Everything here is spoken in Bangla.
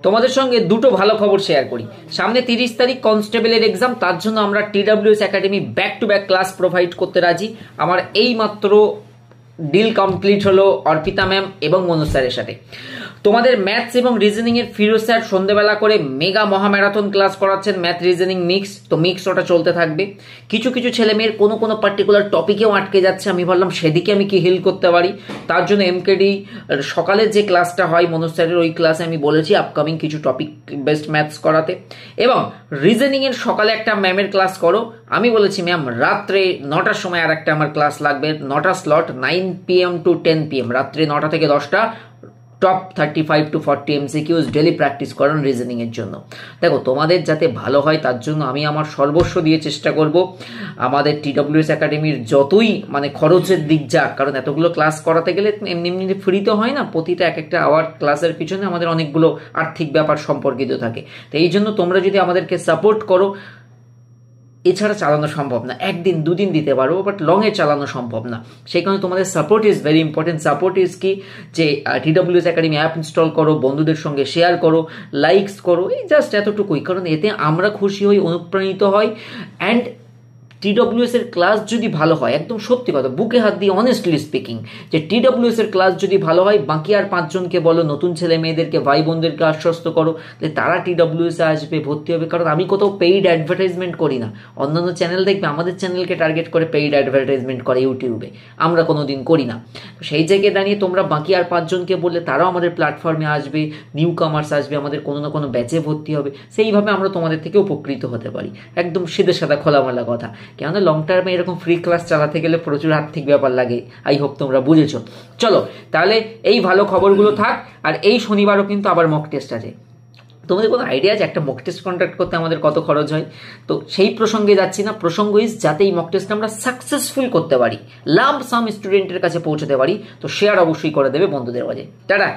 তোমাদের সঙ্গে দুটো ভালো খবর শেয়ার করি। সামনে 30 তারিখ কনস্টেবলের এক্সাম, তার জন্য আমরা TWS academy back to back class provide করতে রাজি। আমার এই মাত্র ডিল কমপ্লিট হলো অর্পিতা ম্যাম এবং মনোজ স্যারের সাথে। তোমাদের ম্যাথস এবং রিজনিং এর ফিরোজ স্যার সন্ধ্যেবেলা করে মেগা মহাম্যারাথন ক্লাস করাচ্ছেন, ম্যাথ রিজনিং মিক্স। তো মিক্স ওটা চলতে থাকবে। কিছু কিছু ছেলে মেয়ের কোনো পার্টিকুলার টপিকেও আটকে যাচ্ছে, আমি ভাবলাম সেদিকে আমি কি হিল করতে পারি। তার জন্য এমকেডি সকালের যে ক্লাসটা হয় মনোজ স্যারের, ওই ক্লাসে আমি বলেছি আপকামিং কিছু টপিক বেস্ট ম্যাথস করাতে। এবং রিজনিং এর সকালে একটা ম্যামের ক্লাস করো, আমি বলেছি ম্যাম রাত্রে 9টার সময় আর একটা আমার ক্লাস লাগবে, 9টা স্লট, 9 PM to 10 PM, রাত্রে 9টা থেকে 10টা, top 35 to 40 MCQs daily practice করান রিজনিং এর জন্য। দেখো তোমাদের যাতে ভালো হয় তার জন্য আমি আমার সর্বস্ব দিয়ে চেষ্টা করব। আমাদের TWS একাডেমির যতই খরচের দিক যাক, কারণ এতগুলো ক্লাস করাতে গেলে এমনি ফ্রি তো হয় না, প্রতিটা এক একটা আওয়ার ক্লাসের পিছনে আমাদের অনেকগুলো আর্থিক ব্যাপার সম্পর্কিত থাকে। তো এই জন্য তোমরা যদি আমাদেরকে সাপোর্ট করো, এছাড়া চালানো সম্ভব না। একদিন দুদিন দিতে পারবো, বাট লং এ চালানো সম্ভব না। সেই কারণে তোমাদের support is very important. Support is কি, যে TWS একাডেমি অ্যাপ ইনস্টল করো, বন্ধুদের সঙ্গে শেয়ার করো, লাইকস করো, এই জাস্ট এতটুকুই। কারণ এতে আমরা খুশি হই, অনুপ্রাণিত হই। অ্যান্ড TWS এর ক্লাস যদি ভালো হয়, একদম সত্যি কথা বুকে হাত দিয়ে অনেস্টলি স্পিকিং, যে TWS এর ক্লাস যদি ভালো হয়, বাকি আর 5 জনকে বলো, নতুন ছেলে মেয়েদেরকে, ভাই বোনদেরকে আশ্বস্ত করো যে তারা TWS এ আসবে, ভর্তি হবে। কারণ আমি কোথাও পেইড অ্যাডভার্টাইজমেন্ট করি না। অন্যান্য চ্যানেল দেখবে আমাদের চ্যানেলকে টার্গেট করে পেইড অ্যাডভার্টাইজমেন্ট করে ইউটিউবে, আমরা কোনোদিন করি না। সেই জায়গায় দাঁড়িয়ে তোমরা বাকি আর 5 জনকে বললে তারাও আমাদের প্ল্যাটফর্মে আসবে, নিউ কামার্স আসবে, আমাদের কোনো না কোনো ব্যাচে ভর্তি হবে। সেইভাবে আমরা তোমাদের থেকে উপকৃত হতে পারি। একদম সিধে সাদা খোলামেলা কথা। কেননা লং টার্মে এরকম ফ্রি ক্লাস চালাতে গেলে প্রচুর আর্থিক ব্যাপার লাগে। আই হোপ তোমরা বুঝেছো। চলো তাহলে এই ভালো খবরগুলো থাক। আর এই শনিবারও কিন্তু আবার মক টেস্ট আছে। তোমাদের কোনো আইডিয়া আছে একটা মক টেস্ট কন্ডাক্ট করতে আমাদের কত খরচ হয়? তো সেই প্রসঙ্গে যাচ্ছি না। প্রসঙ্গ ইজ যাতে এই মক টেস্টটা আমরা সাকসেসফুল করতে পারি, লাম্প সাম স্টুডেন্টের কাছে পৌঁছতে পারি, তো শেয়ার অবশ্যই করে দেবে বন্ধুদের মাঝে। টাটা।